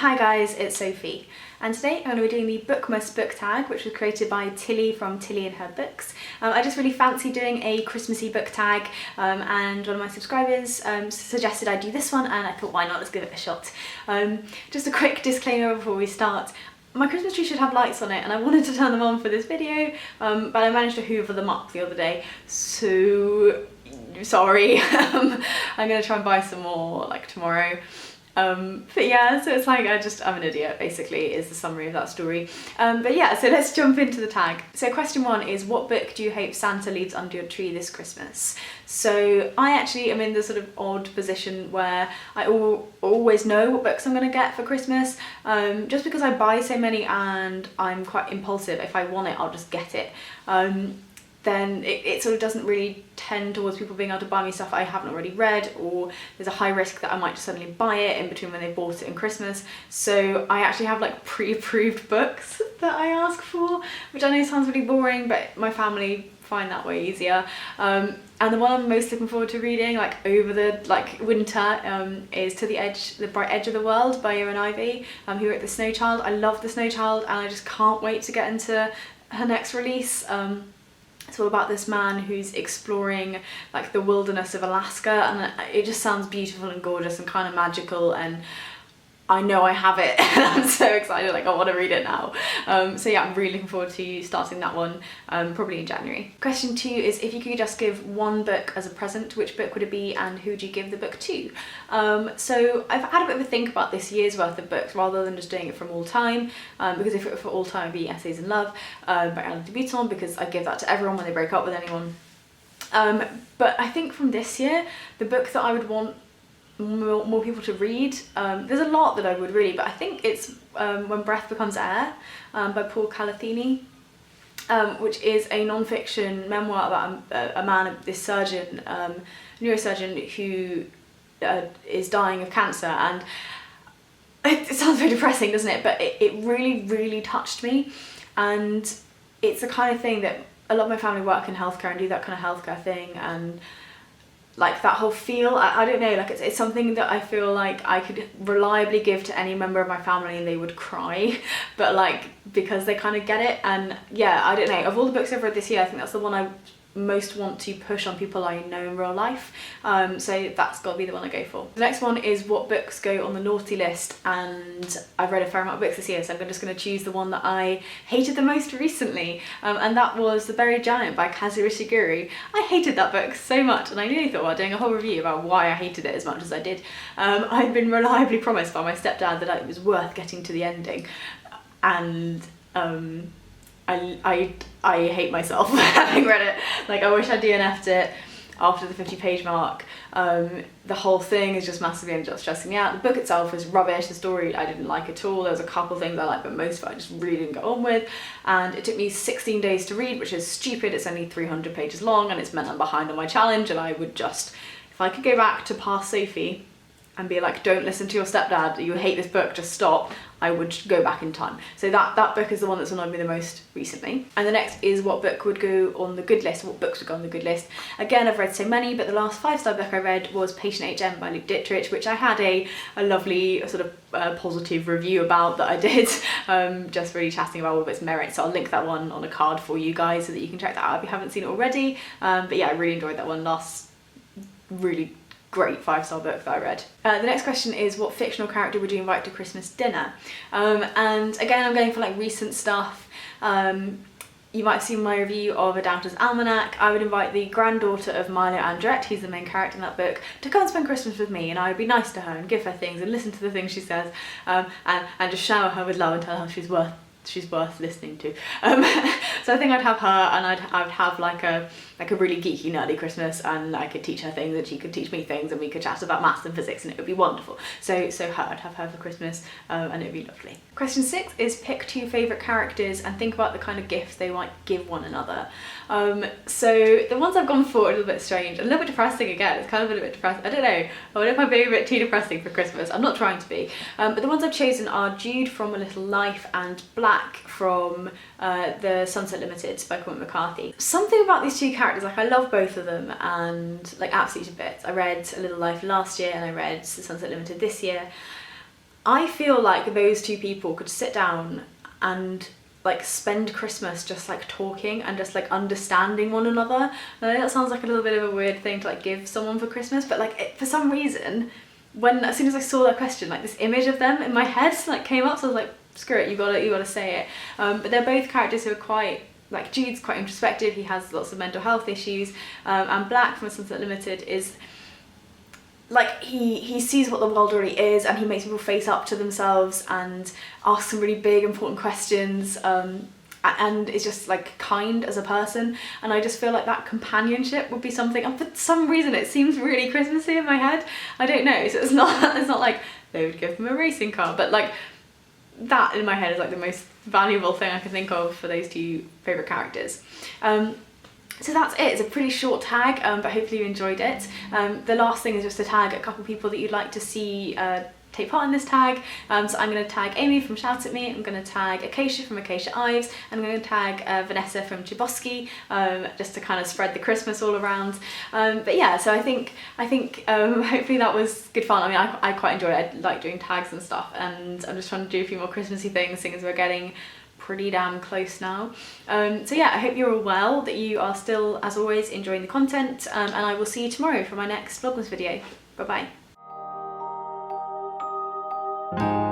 Hi guys, it's Sophie, and today I'm going to be doing the Bookmas book tag, which was created by Tilly from Tilly and Her Books. I just really fancy doing a Christmassy book tag, and one of my subscribers suggested I do this one, and I thought, why not, let's give it a shot. Just a quick disclaimer before we start. My Christmas tree should have lights on it, and I wanted to turn them on for this video, but I managed to hoover them up the other day, so sorry. I'm going to try and buy some more like tomorrow. But yeah, so it's like I'm an idiot, basically, is the summary of that story. But yeah, so let's jump into the tag. So question 1 is, what book do you hope Santa leaves under your tree this Christmas? So I actually am in the sort of odd position where I always know what books I'm going to get for Christmas, just because I buy so many and I'm quite impulsive. If I want it, I'll just get it. Then it sort of doesn't really tend towards people being able to buy me stuff I haven't already read, or there's a high risk that I might just suddenly buy it in between when they bought it and Christmas. So I actually have like pre-approved books that I ask for, which I know sounds really boring, but my family find that way easier. And the one I'm most looking forward to reading, like over the winter, is To the Bright Edge of the World by Erin Ivy, who wrote The Snow Child. I love The Snow Child, and I just can't wait to get into her next release. It's all about this man who's exploring like the wilderness of Alaska, and it just sounds beautiful and gorgeous and kind of magical, and I know I have it and I'm so excited, like I want to read it now. So yeah, I'm really looking forward to starting that one, probably in January. Question 2 is, if you could just give one book as a present, which book would it be and who would you give the book to? So I've had a bit of a think about this year's worth of books rather than just doing it from all time, because if it were for all time it'd be Essays in Love by Alain de Botton, because I give that to everyone when they break up with anyone. But I think from this year, the book that I would want more people to read, there's a lot that I would really, but I think it's When Breath Becomes Air by Paul Calathini, which is a non-fiction memoir about a man, this surgeon, neurosurgeon, who is dying of cancer, and it sounds very depressing, doesn't it? But it really touched me, and it's the kind of thing that a lot of my family work in healthcare and do that kind of healthcare thing, and like that whole feel, I don't know, like it's something that I feel like I could reliably give to any member of my family and they would cry, but like because they kind of get it. And yeah, I don't know, of all the books I've read this year, I think that's the one I most want to push on people I know in real life, so that's got to be the one I go for. The next one is, what books go on the naughty list, and I've read a fair amount of books this year, so I'm just going to choose the one that I hated the most recently, and that was The Buried Giant by Kazuo Ishiguro. I hated that book so much, and I nearly thought about doing a whole review about why I hated it as much as I did. I'd been reliably promised by my stepdad that it was worth getting to the ending, and I hate myself having read it. Like, I wish I DNF'd it after the 50-page mark. The whole thing is just massively ended up stressing me out. The book itself was rubbish. The story I didn't like at all. There was a couple things I liked, but most of it I just really didn't get on with. And it took me 16 days to read, which is stupid. It's only 300 pages long, and it's meant I'm behind on my challenge, and I would just, if I could go back to past Sophie and be like, don't listen to your stepdad, you hate this book, just stop, I would go back in time. So that book is the one that's annoyed me the most recently. And the next is, what book would go on the good list, what books would go on the good list. Again, I've read so many, but the last 5-star book I read was Patient HM by Luke Dittrich, which I had a lovely sort of positive review about that I did, just really chatting about all of its merits. So I'll link that one on a card for you guys so that you can check that out if you haven't seen it already. But yeah, I really enjoyed that one. Last really great 5-star book that I read. The next question is, what fictional character would you invite to Christmas dinner? And again, I'm going for like recent stuff. You might have seen my review of A Doubter's Almanac. I would invite the granddaughter of Milo Andrette, who's the main character in that book, to come and spend Christmas with me, and I would be nice to her and give her things and listen to the things she says, and just shower her with love and tell her she's worth listening to. So I think I'd have her, and I would have like a really geeky, nerdy Christmas, and I could teach her things and she could teach me things, and we could chat about maths and physics, and it would be wonderful. So I'd have her for Christmas, and it would be lovely. Question 6 is, pick 2 favourite characters and think about the kind of gifts they might give one another. So the ones I've gone for are a little bit strange, a little bit depressing again. It's kind of a little bit depressing. I don't know. I wonder if I'm being a bit too depressing for Christmas. I'm not trying to be. But the ones I've chosen are Jude from A Little Life and Black from The Sunset Limited by Cormac McCarthy. Something about these 2 characters, like I love both of them, and like absolutely to bits. I read A Little Life last year and I read The Sunset Limited this year. I feel like those two people could sit down and like spend Christmas just like talking and just like understanding one another. And I know that sounds like a little bit of a weird thing to like give someone for Christmas, but like for some reason, as soon as I saw that question, like this image of them in my head like came up, so I was like, screw it, you gotta say it. But they're both characters who are quite, like Jude's quite introspective, he has lots of mental health issues, and Black from Sunset Limited is like, he sees what the world already is, and he makes people face up to themselves and ask some really big important questions, and is just like kind as a person. And I just feel like that companionship would be something, and for some reason it seems really Christmassy in my head, I don't know, so it's not like they would give them a racing car, but like that in my head is like the most valuable thing I can think of for those two favourite characters. So that's it. It's a pretty short tag, but hopefully you enjoyed it. The last thing is just to tag a couple people that you'd like to see take part in this tag. So I'm going to tag Amy from Shout At Me, I'm going to tag Acacia from Acacia Ives, and I'm going to tag Vanessa from Chibosky, just to kind of spread the Christmas all around. But yeah, so I think hopefully that was good fun. I mean, I quite enjoy it. I like doing tags and stuff, and I'm just trying to do a few more Christmassy things, seeing as we're getting pretty damn close now. So yeah, I hope you're all well, that you are still, as always, enjoying the content, and I will see you tomorrow for my next Vlogmas video. Bye bye.